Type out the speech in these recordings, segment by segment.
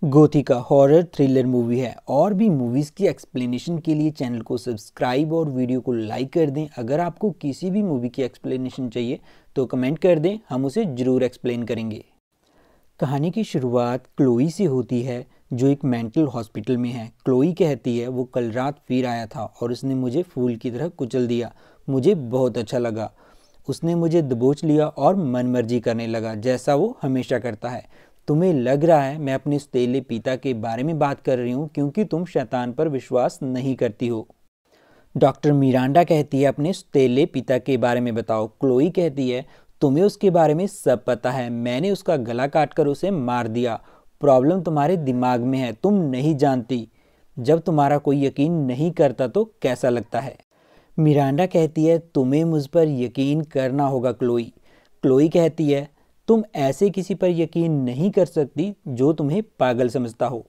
गोथिका horror thriller movie है। और भी मूवीज़ की एक्सप्लेनेशन के लिए चैनल को सब्सक्राइब और वीडियो को लाइक कर दें। अगर आपको किसी भी मूवी की एक्सप्लेनेशन चाहिए तो कमेंट कर दें, हम उसे ज़रूर एक्सप्लेन करेंगे। कहानी की शुरुआत क्लोई से होती है जो एक मेंटल हॉस्पिटल में है। क्लोई कहती है वो कल रात फिर आया था और उसने मुझे फूल की तरह कुचल दिया। मुझे बहुत अच्छा लगा। उसने मुझे दबोच लिया और मनमर्जी करने लगा जैसा वो हमेशा करता है। तुम्हें लग रहा है मैं अपने सौतेले पिता के बारे में बात कर रही हूँ क्योंकि तुम शैतान पर विश्वास नहीं करती हो। डॉक्टर मिरांडा कहती है अपने सौतेले पिता के बारे में बताओ। क्लोई कहती है तुम्हें उसके बारे में सब पता है, मैंने उसका गला काटकर उसे मार दिया। प्रॉब्लम तुम्हारे दिमाग में है, तुम नहीं जानती। जब तुम्हारा कोई यकीन नहीं करता तो कैसा लगता है। मिरांडा कहती है तुम्हें मुझ पर यकीन करना होगा क्लोई। क्लोई कहती है तुम ऐसे किसी पर यकीन नहीं कर सकती जो तुम्हें पागल समझता हो।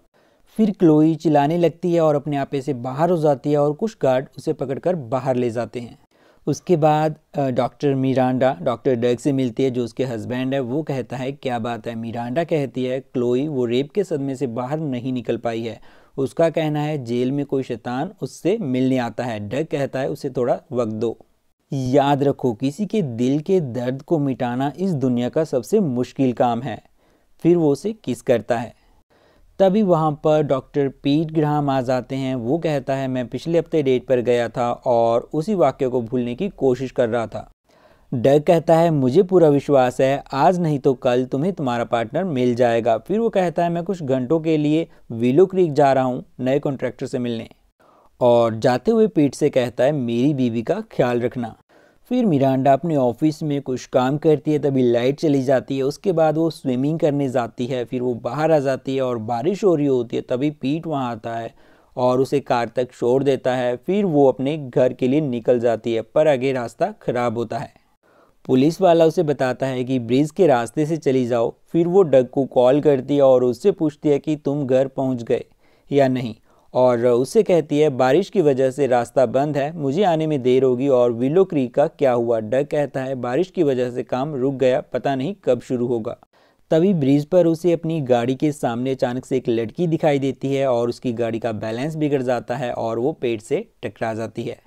फिर क्लोई चिल्लाने लगती है और अपने आपे से बाहर हो जाती है और कुछ गार्ड उसे पकड़कर बाहर ले जाते हैं। उसके बाद डॉक्टर मिरांडा डॉक्टर डग से मिलती है जो उसके हस्बैंड है। वो कहता है क्या बात है। मिरांडा कहती है क्लोई वो रेप के सदमे से बाहर नहीं निकल पाई है। उसका कहना है जेल में कोई शैतान उससे मिलने आता है। डग कहता है उसे थोड़ा वक्त दो। याद रखो किसी के दिल के दर्द को मिटाना इस दुनिया का सबसे मुश्किल काम है। फिर वो उसे किस करता है। तभी वहाँ पर डॉक्टर पीट ग्राहम आ जाते हैं। वो कहता है मैं पिछले हफ्ते डेट पर गया था और उसी वाक्य को भूलने की कोशिश कर रहा था। डग कहता है मुझे पूरा विश्वास है आज नहीं तो कल तुम्हें तुम्हारा पार्टनर मिल जाएगा। फिर वो कहता है मैं कुछ घंटों के लिए विलो क्रीक जा रहा हूँ नए कॉन्ट्रैक्टर से मिलने। और जाते हुए पीट से कहता है मेरी बीवी का ख्याल रखना। फिर मिरांडा अपने ऑफिस में कुछ काम करती है, तभी लाइट चली जाती है। उसके बाद वो स्विमिंग करने जाती है। फिर वो बाहर आ जाती है और बारिश हो रही होती है। तभी पीट वहाँ आता है और उसे कार तक छोड़ देता है। फिर वो अपने घर के लिए निकल जाती है पर आगे रास्ता खराब होता है। पुलिस वाला उसे बताता है कि ब्रिज के रास्ते से चली जाओ। फिर वो डग को कॉल करती है और उससे पूछती है कि तुम घर पहुँच गए या नहीं, और उससे कहती है बारिश की वजह से रास्ता बंद है, मुझे आने में देर होगी। और विलो क्रीक का क्या हुआ। डग कहता है बारिश की वजह से काम रुक गया, पता नहीं कब शुरू होगा। तभी ब्रिज पर उसे अपनी गाड़ी के सामने अचानक से एक लड़की दिखाई देती है और उसकी गाड़ी का बैलेंस बिगड़ जाता है और वो पेड़ से टकरा जाती है।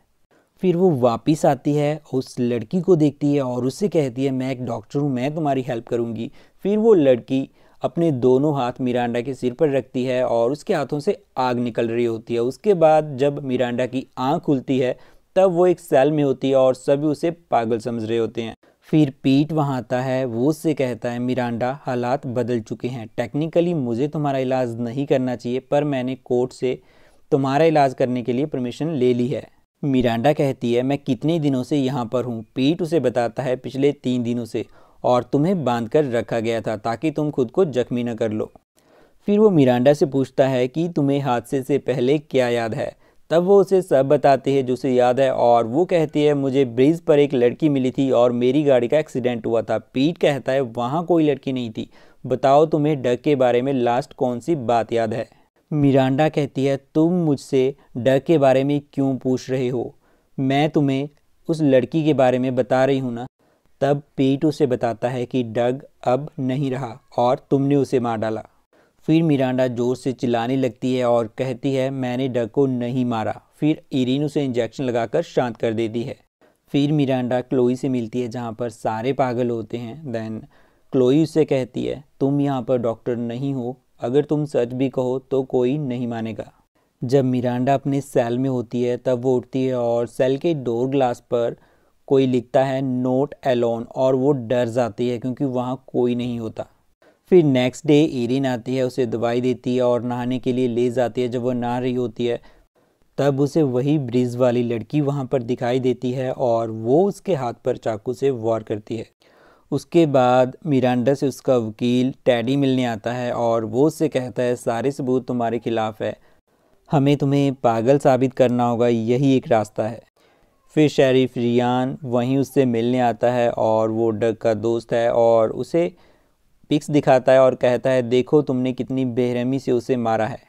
फिर वो वापस आती है, उस लड़की को देखती है और उससे कहती है मैं एक डॉक्टर हूँ, मैं तुम्हारी हेल्प करूँगी। फिर वो लड़की अपने दोनों हाथ मिरांडा के सिर पर रखती है और उसके हाथों से आग निकल रही होती है। उसके बाद जब मिरांडा की आंख खुलती है तब वो एक सेल में होती है और सभी उसे पागल समझ रहे होते हैं। फिर पीट वहाँ आता है। वो उससे कहता है मिरांडा हालात बदल चुके हैं, टेक्निकली मुझे तुम्हारा इलाज नहीं करना चाहिए पर मैंने कोर्ट से तुम्हारा इलाज करने के लिए परमिशन ले ली है। मिरांडा कहती है मैं कितने दिनों से यहाँ पर हूँ। पीट उसे बताता है पिछले 3 दिनों से, और तुम्हें बांध कर रखा गया था ताकि तुम खुद को जख्मी न कर लो। फिर वो मिरांडा से पूछता है कि तुम्हें हादसे से पहले क्या याद है। तब वो उसे सब बताती है जो उसे याद है और वो कहती है मुझे ब्रिज पर एक लड़की मिली थी और मेरी गाड़ी का एक्सीडेंट हुआ था। पीट कहता है वहाँ कोई लड़की नहीं थी, बताओ तुम्हें डग के बारे में लास्ट कौन सी बात याद है। मिरांडा कहती है तुम मुझसे डग के बारे में क्यों पूछ रहे हो, मैं तुम्हें उस लड़की के बारे में बता रही हूँ ना। तब पीट उसे बताता है कि डग अब नहीं रहा और तुमने उसे मार डाला। फिर मिरांडा जोर से चिल्लाने लगती है और कहती है मैंने डग को नहीं मारा। फिर इरीन उसे इंजेक्शन लगाकर शांत कर देती है। फिर मिरांडा क्लोई से मिलती है जहाँ पर सारे पागल होते हैं। देन क्लोई उससे कहती है तुम यहाँ पर डॉक्टर नहीं हो, अगर तुम सच भी कहो तो कोई नहीं मानेगा। जब मिरांडा अपने सेल में होती है तब वो उठती है और सेल के डोर ग्लास पर कोई लिखता है नोट एलोन, और वो डर जाती है क्योंकि वहाँ कोई नहीं होता। फिर नेक्स्ट डे इरिन आती है, उसे दवाई देती है और नहाने के लिए ले जाती है। जब वो नहा रही होती है तब उसे वही ब्रिज वाली लड़की वहाँ पर दिखाई देती है और वो उसके हाथ पर चाकू से वार करती है। उसके बाद मिरांडा से उसका वकील टैडी मिलने आता है और वो उससे कहता है सारे सबूत तुम्हारे खिलाफ है, हमें तुम्हें पागल साबित करना होगा, यही एक रास्ता है। फिर शेरिफ रियान वहीं उससे मिलने आता है और वो डग का दोस्त है और उसे पिक्स दिखाता है और कहता है देखो तुमने कितनी बेरहमी से उसे मारा है।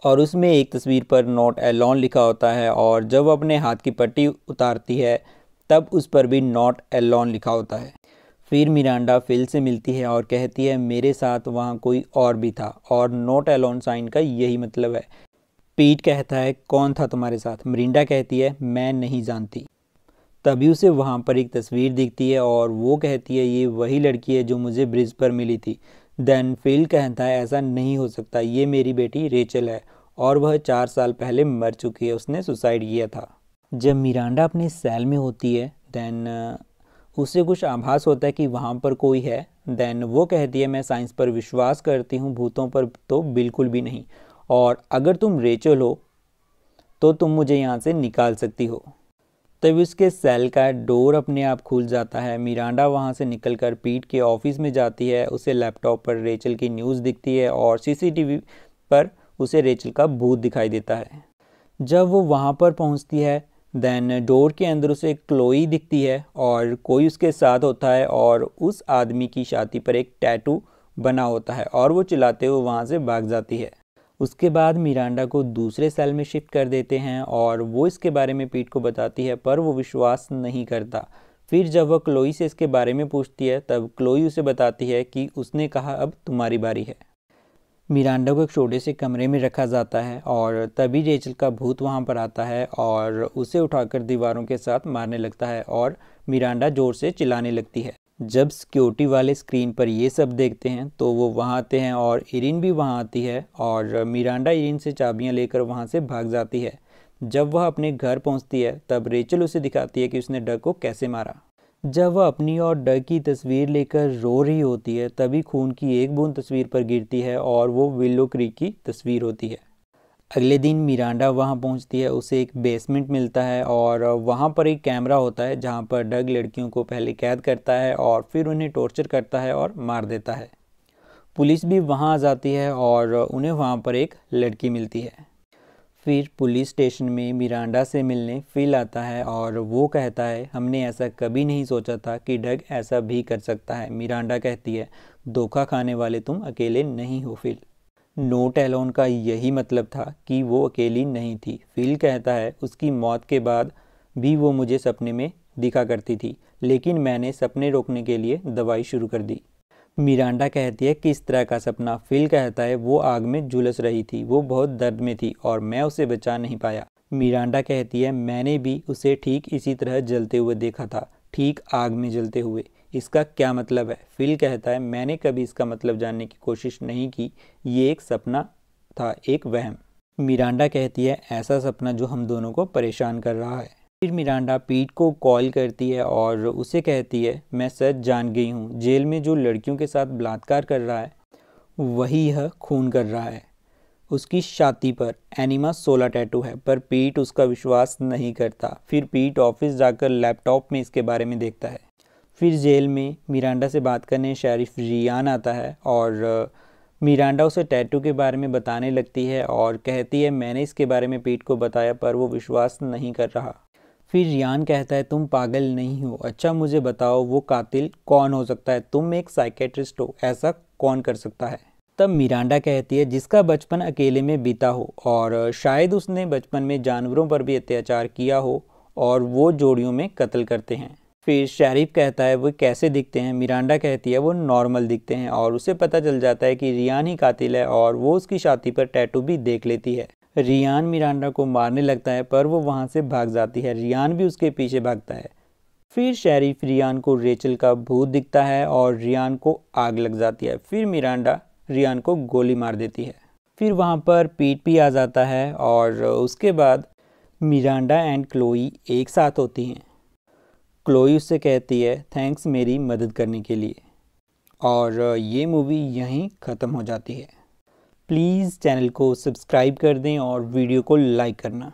और उसमें एक तस्वीर पर नॉट एलोन लिखा होता है और जब वो अपने हाथ की पट्टी उतारती है तब उस पर भी नॉट एलोन लिखा होता है। फिर मिरांडा फिल से मिलती है और कहती है मेरे साथ वहाँ कोई और भी था और नॉट अलोन साइन का यही मतलब है। पीट कहता है कौन था तुम्हारे साथ? मिरिंडा कहती है मैं नहीं जानती। तभी उसे वहाँ पर एक तस्वीर दिखती है और वो कहती है ये वही लड़की है जो मुझे ब्रिज पर मिली थी। देन फिल कहता है ऐसा नहीं हो सकता, ये मेरी बेटी रेचल है और वह 4 साल पहले मर चुकी है, उसने सुसाइड किया था। जब मिरांडा अपने सेल में होती है देन उसे कुछ आभास होता है कि वहाँ पर कोई है। देन वो कहती है मैं साइंस पर विश्वास करती हूँ, भूतों पर तो बिल्कुल भी नहीं, और अगर तुम रेचल हो तो तुम मुझे यहाँ से निकाल सकती हो। तभी उसके सेल का डोर अपने आप खुल जाता है। मिरांडा वहाँ से निकलकर पीट के ऑफिस में जाती है। उसे लैपटॉप पर रेचल की न्यूज़ दिखती है और सीसीटीवी पर उसे रेचल का भूत दिखाई देता है। जब वो वहाँ पर पहुँचती है देन डोर के अंदर उसे क्लोई दिखती है और कोई उसके साथ होता है और उस आदमी की छाती पर एक टैटू बना होता है और वो चिल्लाते हुए वहाँ से भाग जाती है। उसके बाद मिरांडा को दूसरे सेल में शिफ्ट कर देते हैं और वो इसके बारे में पीट को बताती है पर वो विश्वास नहीं करता। फिर जब वह क्लोई से इसके बारे में पूछती है तब क्लोई उसे बताती है कि उसने कहा अब तुम्हारी बारी है। मिरांडा को एक छोटे से कमरे में रखा जाता है और तभी रेचल का भूत वहाँ पर आता है और उसे उठाकर दीवारों के साथ मारने लगता है और मिरांडा जोर से चिल्लाने लगती है। जब सिक्योरिटी वाले स्क्रीन पर ये सब देखते हैं तो वो वहाँ आते हैं और इरिन भी वहाँ आती है और मिरांडा इरिन से चाबियाँ लेकर वहाँ से भाग जाती है। जब वह अपने घर पहुँचती है तब रेचल उसे दिखाती है कि उसने डग को कैसे मारा। जब वह अपनी और डग की तस्वीर लेकर रो रही होती है तभी खून की एक बूंद तस्वीर पर गिरती है और वो विलो क्रीक की तस्वीर होती है। अगले दिन मिरांडा वहां पहुंचती है, उसे एक बेसमेंट मिलता है और वहां पर एक कैमरा होता है जहां पर डग लड़कियों को पहले कैद करता है और फिर उन्हें टॉर्चर करता है और मार देता है। पुलिस भी वहां आ जाती है और उन्हें वहां पर एक लड़की मिलती है। फिर पुलिस स्टेशन में मिरांडा से मिलने फिल आता है और वो कहता है हमने ऐसा कभी नहीं सोचा था कि डग ऐसा भी कर सकता है। मिरांडा कहती है धोखा खाने वाले तुम अकेले नहीं हो फिल। नोट एलोन का यही मतलब था कि वो अकेली नहीं थी। फिल कहता है उसकी मौत के बाद भी वो मुझे सपने में दिखा करती थी लेकिन मैंने सपने रोकने के लिए दवाई शुरू कर दी। मिरांडा कहती है किस तरह का सपना? फिल कहता है वो आग में झुलस रही थी, वो बहुत दर्द में थी और मैं उसे बचा नहीं पाया। मिरांडा कहती है मैंने भी उसे ठीक इसी तरह जलते हुए देखा था, ठीक आग में जलते हुए। इसका क्या मतलब है? फिल कहता है मैंने कभी इसका मतलब जानने की कोशिश नहीं की, ये एक सपना था, एक वहम। मिरांडा कहती है ऐसा सपना जो हम दोनों को परेशान कर रहा है। फिर मिरांडा पीट को कॉल करती है और उसे कहती है मैं सच जान गई हूँ, जेल में जो लड़कियों के साथ बलात्कार कर रहा है वही यह खून कर रहा है। उसकी छाती पर एनिमा 16 टैटू है पर पीट उसका विश्वास नहीं करता। फिर पीट ऑफिस जाकर लैपटॉप में इसके बारे में देखता है। फिर जेल में मिरांडा से बात करने शेरिफ रियान आता है और मिरांडा उसे टैटू के बारे में बताने लगती है और कहती है मैंने इसके बारे में पीट को बताया पर वो विश्वास नहीं कर रहा। फिर रियान कहता है तुम पागल नहीं हो, अच्छा मुझे बताओ वो कातिल कौन हो सकता है? तुम एक साइकेट्रिस्ट हो, ऐसा कौन कर सकता है? तब मिरांडा कहती है जिसका बचपन अकेले में बीता हो और शायद उसने बचपन में जानवरों पर भी अत्याचार किया हो और वो जोड़ियों में कत्ल करते हैं। फिर शेरिफ कहता है वो कैसे दिखते हैं? मिरांडा कहती है वो नॉर्मल दिखते हैं और उसे पता चल जाता है कि रियान ही कातिल है और वो उसकी छाती पर टैटू भी देख लेती है। रियान मिरांडा को मारने लगता है पर वो वहाँ से भाग जाती है। रियान भी उसके पीछे भागता है। फिर शेरिफ रियान को रेचल का भूत दिखता है और रियान को आग लग जाती है। फिर मिरांडा रियान को गोली मार देती है। फिर वहाँ पर पीट भी आ जाता है और उसके बाद मिरांडा एंड क्लोई एक साथ होती हैं। क्लोई उससे कहती है थैंक्स मेरी मदद करने के लिए, और ये मूवी यहीं ख़त्म हो जाती है। प्लीज़ चैनल को सब्सक्राइब कर दें और वीडियो को लाइक करना।